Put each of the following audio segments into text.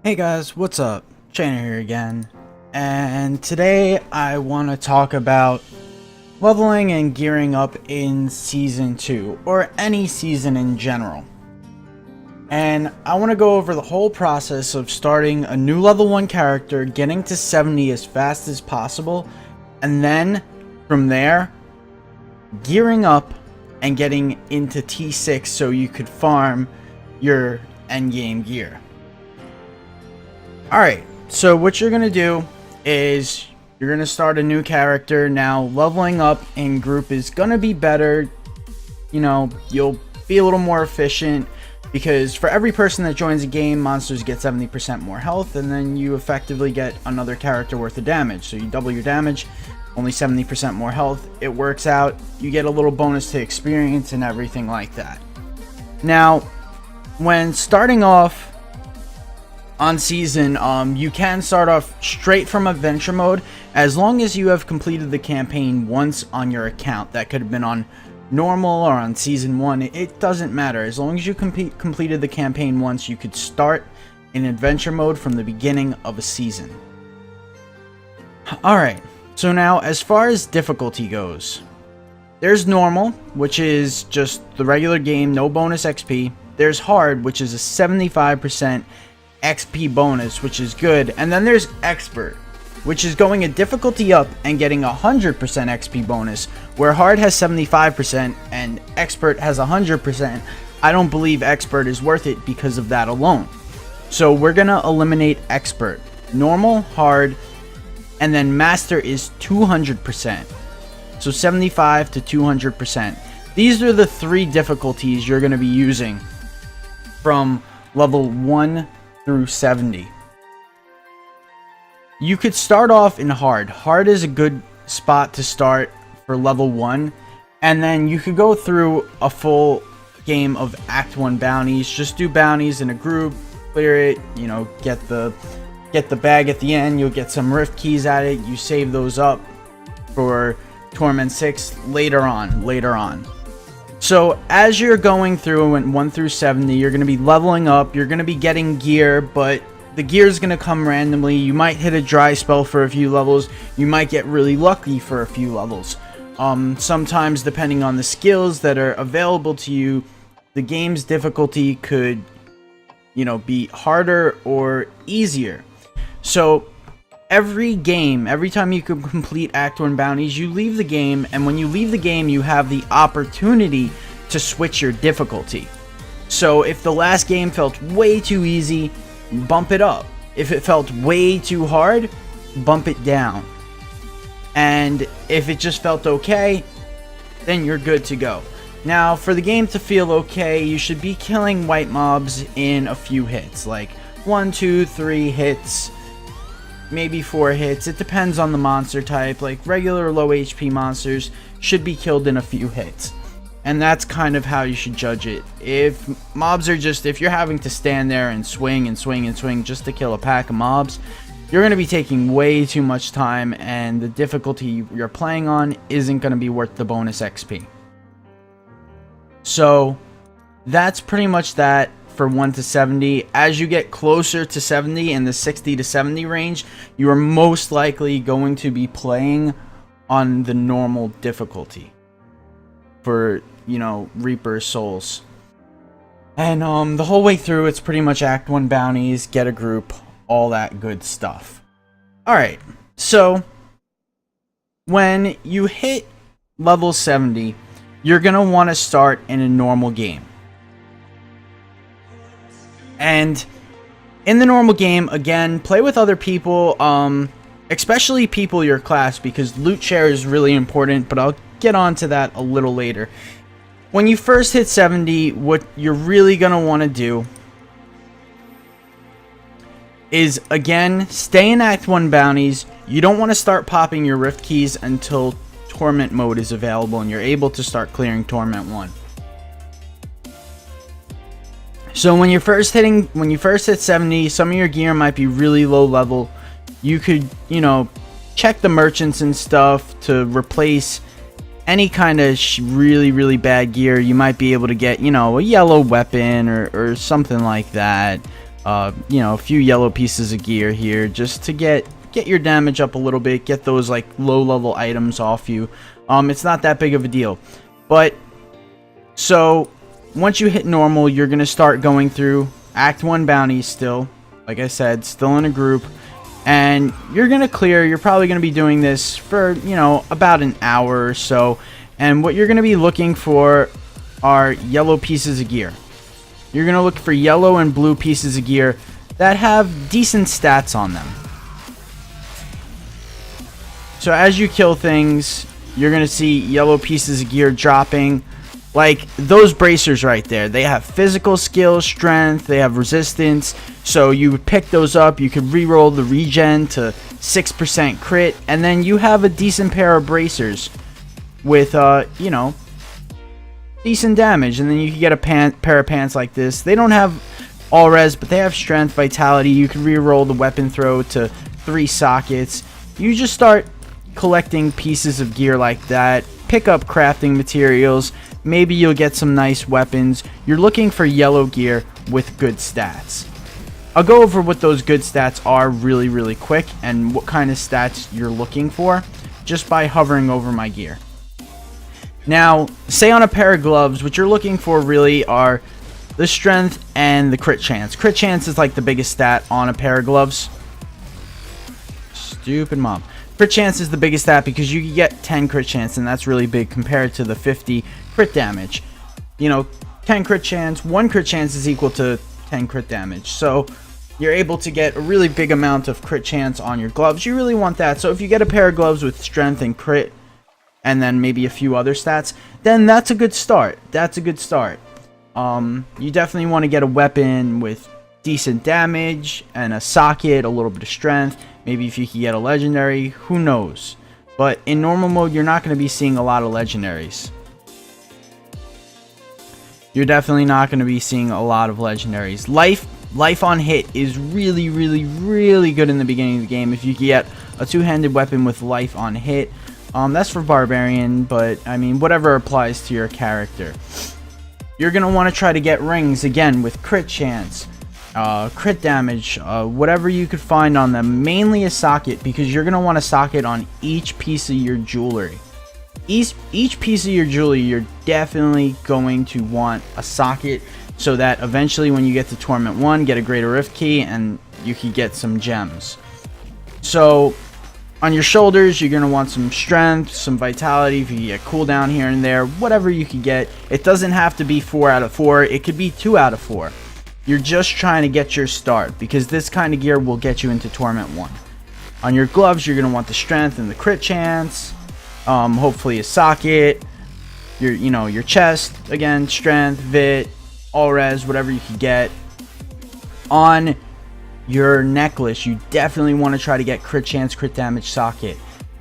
Hey guys, what's up? Shana here again, and today I want to talk about leveling and gearing up in Season 2, or any season in general. And I want to go over the whole process of starting a new level 1 character, getting to 70 as fast as possible, and then from there, gearing up and getting into T6 so you could farm your endgame gear. Alright, so what you're going to do is you're going to start a new character. Now, leveling up in group is going to be better. You know, you'll be a little more efficient because for every person that joins a game, monsters get 70% more health, and then you effectively get another character worth of damage. So you double your damage, only 70% more health. It works out. You get a little bonus to experience and everything like that. Now, when starting off on season, you can start off straight from adventure mode as long as you have completed the campaign once on your account. That could have been on normal or on season 1. It doesn't matter. As long as you completed the campaign once, you could start in adventure mode from the beginning of a season. Alright, so now as far as difficulty goes, there's normal, which is just the regular game, no bonus XP. There's hard, which is a 75% XP bonus, which is good. And then there's expert, which is going a difficulty up and getting 100% XP bonus, where hard has 75% and expert has 100%. I don't believe expert is worth it because of that alone. So we're gonna eliminate expert. Normal, hard, and then master is 200%. So 75 to 200%. These are the three difficulties you're gonna be using from level 1 through 70. You could start off in hard. Hard is a good spot to start for level 1, and then you could go through a full game of Act 1 bounties. Just do bounties in a group, clear it, you know, get the bag at the end. You'll get some rift keys at it. You save those up for Torment 6 later on. So as you're going through 1 through 70, you're going to be leveling up, you're going to be getting gear, but the gear is going to come randomly. You might hit a dry spell for a few levels, you might get really lucky for a few levels. Sometimes, depending on the skills that are available to you, the game's difficulty could, you know, be harder or easier. So every time you can complete Act 1 bounties, you leave the game, and when you leave the game, you have the opportunity to switch your difficulty. So if the last game felt way too easy, bump it up. If it felt way too hard, bump it down. And if it just felt okay, then you're good to go. Now, for the game to feel okay, you should be killing white mobs in a few hits, like 1, 2, 3 hits, maybe 4 hits. It depends on the monster type. Like regular low HP monsters should be killed in a few hits, and that's kind of how you should judge it. If mobs are if you're having to stand there and swing and swing and swing just to kill a pack of mobs, you're going to be taking way too much time, and the difficulty you're playing on isn't going to be worth the bonus XP. So that's pretty much that for 1 to 70. As you get closer to 70, in the 60 to 70 range, you are most likely going to be playing on the normal difficulty for, you know, Reaper souls. And the whole way through, it's pretty much Act 1 bounties, get a group, all that good stuff. Alright, so when you hit level 70, you're gonna want to start in a normal game. And in the normal game, again, play with other people, especially people your class, because loot share is really important, but I'll get on to that a little later. When you first hit 70, what you're really going to want to do is, again, stay in Act 1 bounties. You don't want to start popping your rift keys until Torment mode is available and you're able to start clearing Torment 1. So when you first hit 70, some of your gear might be really low level. You could, you know, check the merchants and stuff to replace any kind of really bad gear. You might be able to get, you know, a yellow weapon or something like that. you know, a few yellow pieces of gear here just to get your damage up a little bit, get those like low level items off you. It's not that big of a deal. But so once you hit normal, you're gonna start going through Act 1 bounties still, like I said, still in a group, and you're gonna clear. You're probably gonna be doing this for, you know, about an hour or so, and what you're gonna be looking for are yellow pieces of gear. You're gonna look for yellow and blue pieces of gear that have decent stats on them. So as you kill things, you're gonna see yellow pieces of gear dropping. Like those bracers right there, they have physical skill, strength, they have resistance. So you would pick those up, you could reroll the regen to 6% crit, and then you have a decent pair of bracers with, you know, decent damage. And then you can get a pair of pants like this. They don't have all res, but they have strength, vitality. You can reroll the weapon throw to 3 sockets. You just start collecting pieces of gear like that, pick up crafting materials. Maybe you'll get some nice weapons. You're looking for yellow gear with good stats. I'll go over what those good stats are really quick and what kind of stats you're looking for just by hovering over my gear. Now, say on a pair of gloves, what you're looking for really are the strength and the crit chance. Crit chance is like the biggest stat on a pair of gloves. Stupid mom. Crit chance is the biggest stat because you get 10 crit chance, and that's really big compared to the 50 crit damage. You know, 10 crit chance, 1 crit chance is equal to 10 crit damage. So you're able to get a really big amount of crit chance on your gloves. You really want that. So if you get a pair of gloves with strength and crit, and then maybe a few other stats, then that's a good start. That's a good start. You definitely want to get a weapon with decent damage and a socket, a little bit of strength. Maybe if you can get a legendary, who knows. But in normal mode, you're not going to be seeing a lot of legendaries. You're definitely not going to be seeing a lot of legendaries. Life on hit is really good in the beginning of the game. If you can get a two-handed weapon with life on hit, that's for barbarian, but I mean whatever applies to your character. You're going to want to try to get rings again with crit chance, crit damage, whatever you could find on them, mainly a socket, because you're going to want a socket on each piece of your jewelry. Each piece of your jewelry, you're definitely going to want a socket, so that eventually when you get to Torment 1, get a greater rift key and you can get some gems. So on your shoulders, you're going to want some strength, some vitality, if you get cooldown here and there, whatever you can get. It doesn't have to be 4 out of 4, it could be 2 out of 4. You're just trying to get your start, because this kind of gear will get you into Torment 1. On your gloves, you're going to want the strength and the crit chance, hopefully a socket, your chest, again, strength, vit, all res, whatever you can get. On your necklace, you definitely want to try to get crit chance, crit damage, socket.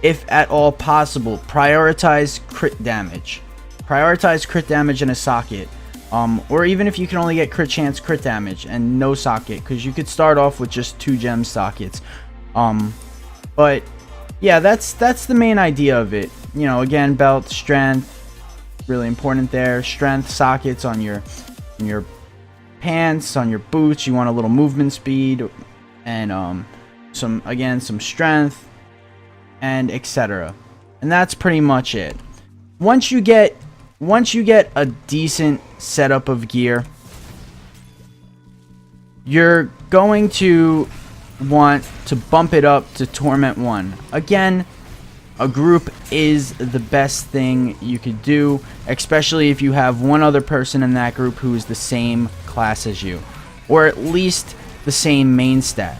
If at all possible, prioritize crit damage. Prioritize crit damage and a socket. Or even if you can only get crit chance, crit damage, and no socket, because you could start off with just 2 gem sockets. But yeah, that's the main idea of it. You know, again, belt, strength, really important there. Strength, sockets on your pants, on your boots. You want a little movement speed, and some strength, and etc. And that's pretty much it. Once you get a decent setup of gear, you're going to want to bump it up to Torment 1. Again, a group is the best thing you could do, especially if you have one other person in that group who is the same class as you, or at least the same main stat.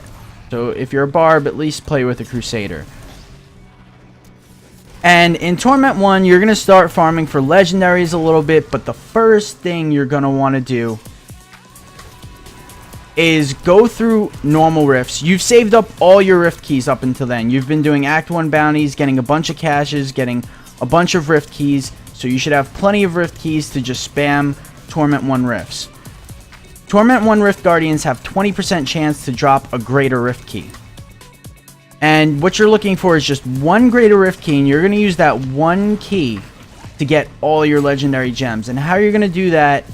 So if you're a barb, at least play with a crusader. And in Torment 1, you're going to start farming for legendaries a little bit, but the first thing you're going to want to do is go through normal rifts. You've saved up all your rift keys up until then. You've been doing Act 1 bounties, getting a bunch of caches, getting a bunch of rift keys, so you should have plenty of rift keys to just spam Torment 1 rifts. Torment 1 Rift Guardians have 20% chance to drop a greater rift key. And what you're looking for is just one greater rift key, and you're going to use that one key to get all your legendary gems. And how you're going to do that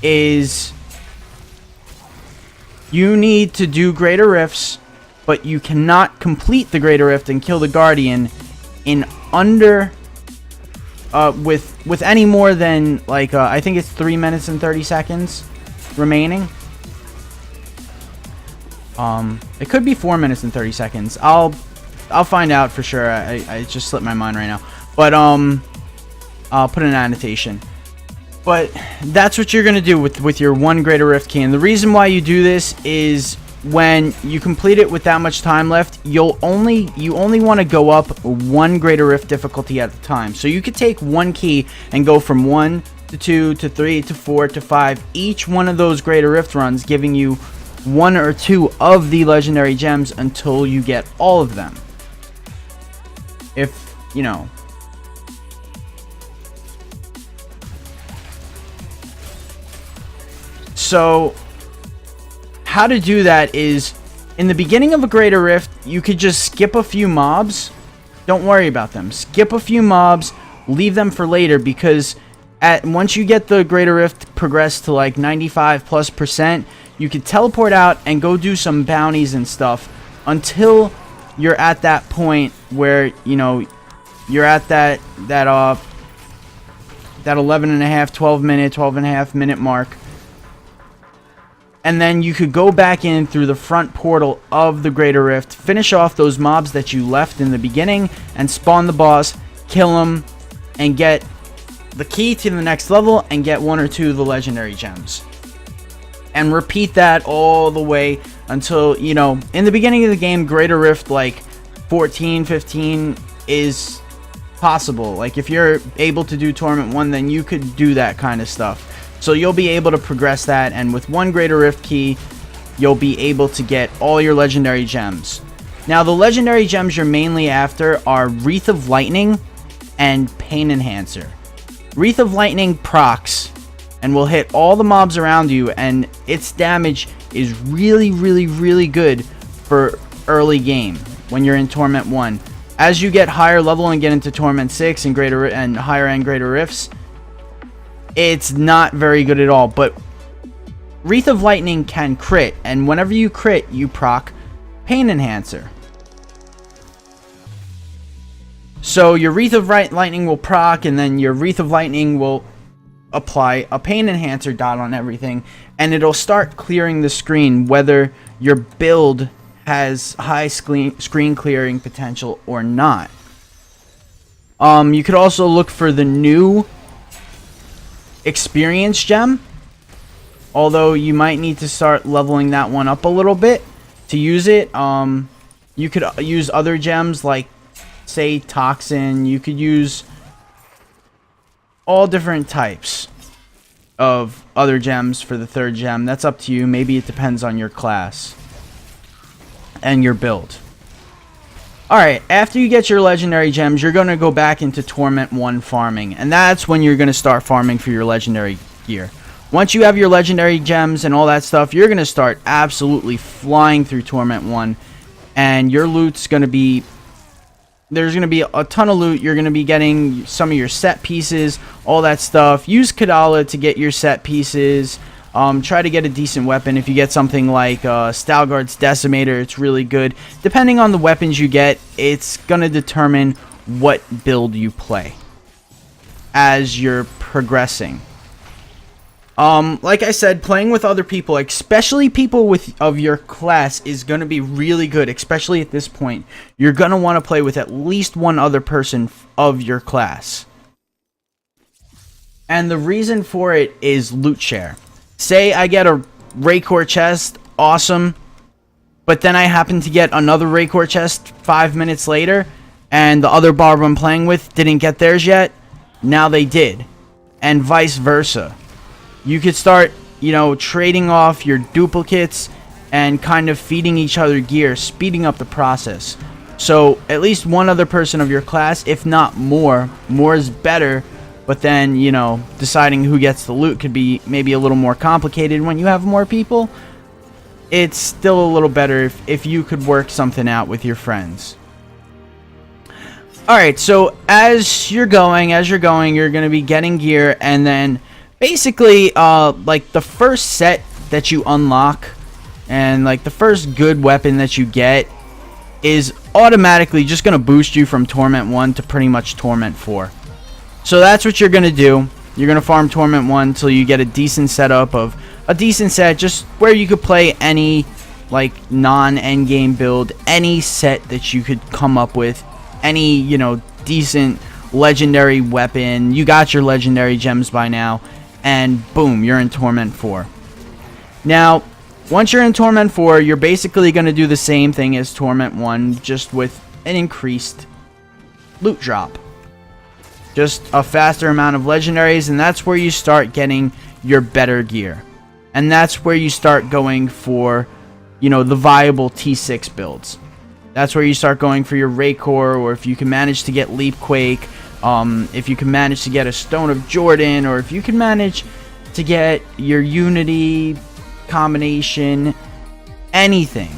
is You need to do Greater Rifts, but you cannot complete the Greater Rift and kill the Guardian in under with any more than like I think it's 3 minutes and 30 seconds remaining. It could be 4 minutes and 30 seconds. I'll find out for sure. I just slipped my mind right now, but I'll put an annotation. But that's what you're gonna do with your one Greater Rift key. And the reason why you do this is when you complete it with that much time left, you only want to go up one Greater Rift difficulty at a time. So you could take one key and go from 1 to 2 to 3 to 4 to 5. Each one of those Greater Rift runs giving you 1 or 2 of the legendary gems until you get all of them. If you know. So how to do that is, in the beginning of a Greater Rift, you could just skip a few mobs. Don't worry about them. Skip a few mobs, leave them for later, because once you get the Greater Rift progressed to like 95+%, you could teleport out and go do some bounties and stuff until you're at that point where, you know, you're at that 12.5 minute mark. And then you could go back in through the front portal of the Greater Rift, finish off those mobs that you left in the beginning, and spawn the boss, kill him, and get the key to the next level, and get 1 or 2 of the legendary gems. And repeat that all the way until, you know, in the beginning of the game, Greater Rift like 14, 15 is possible. Like if you're able to do Torment 1, then you could do that kind of stuff. So you'll be able to progress that, and with one Greater Rift key, you'll be able to get all your legendary gems. Now, the legendary gems you're mainly after are Wreath of Lightning and Pain Enhancer. Wreath of Lightning procs and will hit all the mobs around you, and its damage is really, really, really good for early game when you're in Torment 1. As you get higher level and get into Torment 6 and higher end Greater Rifts, it's not very good at all. But Wreath of Lightning can crit, and whenever you crit, you proc Pain Enhancer. So your Wreath of Lightning will proc, and then your Wreath of Lightning will apply a Pain Enhancer dot on everything, and it'll start clearing the screen whether your build has high screen clearing potential or not. You could also look for the new Experience gem, although you might need to start leveling that one up a little bit to use it. You could use other gems like, say, Toxin. You could use all different types of other gems for the third gem. That's up to you. Maybe it depends on your class and your build. Alright, after you get your legendary gems, you're going to go back into Torment 1 farming, and that's when you're going to start farming for your legendary gear. Once you have your legendary gems and all that stuff, you're going to start absolutely flying through Torment 1, and your loot's going to be... There's going to be a ton of loot. You're going to be getting some of your set pieces, all that stuff. Use Kadala to get your set pieces. Try to get a decent weapon. If you get something like Stalgard's Decimator, it's really good. Depending on the weapons you get, it's going to determine what build you play as you're progressing. Like I said, playing with other people, especially people of your class, is going to be really good, especially at this point. You're going to want to play with at least one other person of your class. And the reason for it is loot share. Say I get a Raycore chest, awesome, but then I happen to get another Raycore chest 5 minutes later, and the other barb I'm playing with didn't get theirs yet. Now they did, and vice versa. You could start, you know, trading off your duplicates and kind of feeding each other gear, speeding up the process. So at least one other person of your class, if not more. More is better. But then, you know, deciding who gets the loot could be maybe a little more complicated when you have more people. It's still a little better if you could work something out with your friends. Alright, so as you're going, you're going to be getting gear, and then basically, like the first set that you unlock And like the first good weapon that you get is automatically just going to boost you from Torment 1 to pretty much Torment 4. So that's what you're going to do. You're going to farm Torment 1 until you get a decent setup of a decent set, just where you could play any like non-endgame build, any set that you could come up with, any, you know, decent legendary weapon. You got your legendary gems by now, and boom, you're in Torment 4. Now, once you're in Torment 4, you're basically going to do the same thing as Torment 1, just with an increased loot drop. Just a faster amount of legendaries, and that's where you start getting your better gear. And that's where you start going for, you know, the viable T6 builds. That's where you start going for your Raycore, or if you can manage to get Leapquake, if you can manage to get a Stone of Jordan, or if you can manage to get your Unity combination, anything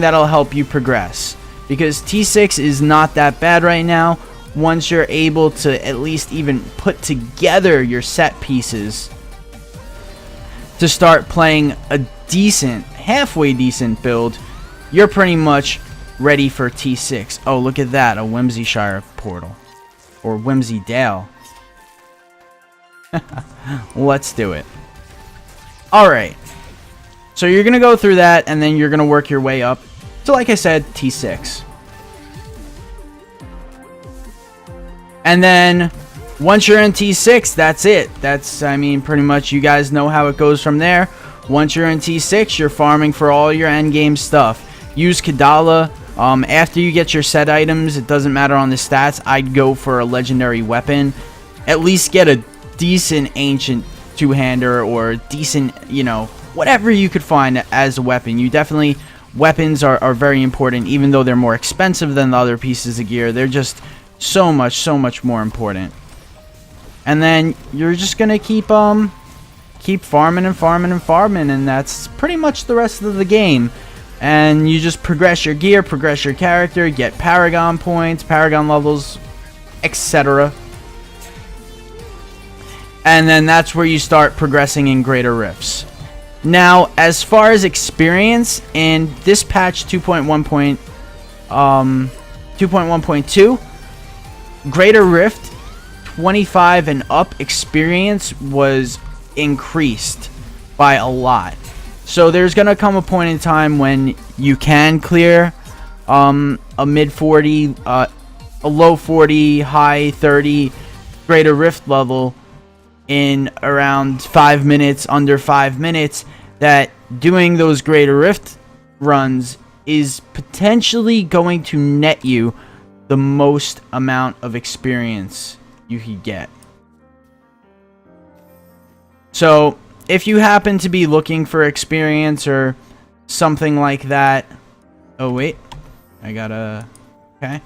that'll help you progress, because T6 is not that bad right now once you're able to at least even put together your set pieces to start playing a decent, halfway decent build. You're pretty much ready for T6. Oh, look at that, a Whimsyshire portal, or Whimsydale. Let's do it. Alright, so you're going to go through that, and then you're going to work your way up to, like I said, T6. And then, once you're in T6, that's it. That's, I mean, pretty much you guys know how it goes from there. Once you're in T6, you're farming for all your endgame stuff. Use Kadala. After you get your set items, it doesn't matter on the stats, I'd go for a legendary weapon. At least get a decent ancient two-hander, or a decent, you know, whatever you could find as a weapon. You definitely, weapons are very important, even though they're more expensive than the other pieces of gear. They're just so much more important. And then you're just gonna keep farming and farming and farming, and that's pretty much the rest of the game. And you just progress your gear, progress your character, get Paragon points, Paragon levels, etc. And then that's where you start progressing in Greater Rifts. Now, as far as experience, in this patch 2.1.2, Greater Rift 25 and up experience was increased by a lot. So there's going to come a point in time when you can clear a mid 40, a low 40, high 30 Greater Rift level in around 5 minutes, under 5 minutes, that doing those Greater Rift runs is potentially going to net you the most amount of experience you could get. So if you happen to be looking for experience or something like that, oh wait, I gotta, okay.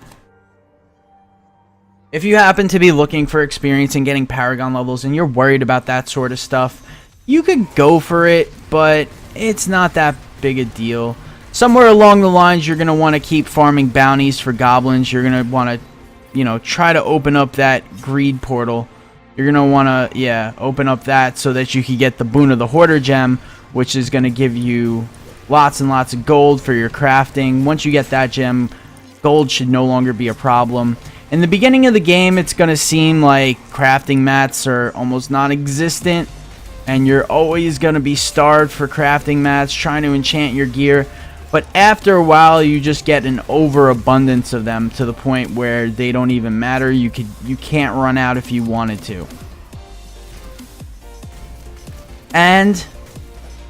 If you happen to be looking for experience and getting Paragon levels and you're worried about that sort of stuff, you could go for it, but it's not that big a deal. Somewhere along the lines, you're going to want to keep farming bounties for goblins. You're going to want to, you know, try to open up that greed portal. You're going to want to, yeah, open up that so that you can get the Boon of the Hoarder gem, which is going to give you lots and lots of gold for your crafting. Once you get that gem, gold should no longer be a problem. In the beginning of the game, it's going to seem like crafting mats are almost non-existent, and you're always going to be starved for crafting mats, trying to enchant your gear. But after a while, you just get an overabundance of them to the point where they don't even matter. You can't run out if you wanted to. And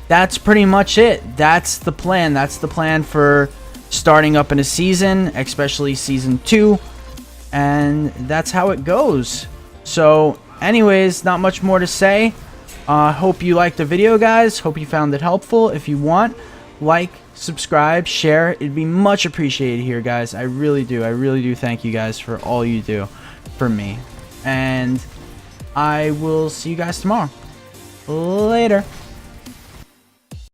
that's pretty much it. That's the plan. That's the plan for starting up in a season, especially season 2. And that's how it goes. So anyways, not much more to say. Hope you liked the video, guys. Hope you found it helpful. If you want, like, subscribe, share. It'd be much appreciated here, guys. I really do thank you guys for all you do for me. And I will see you guys tomorrow. Later.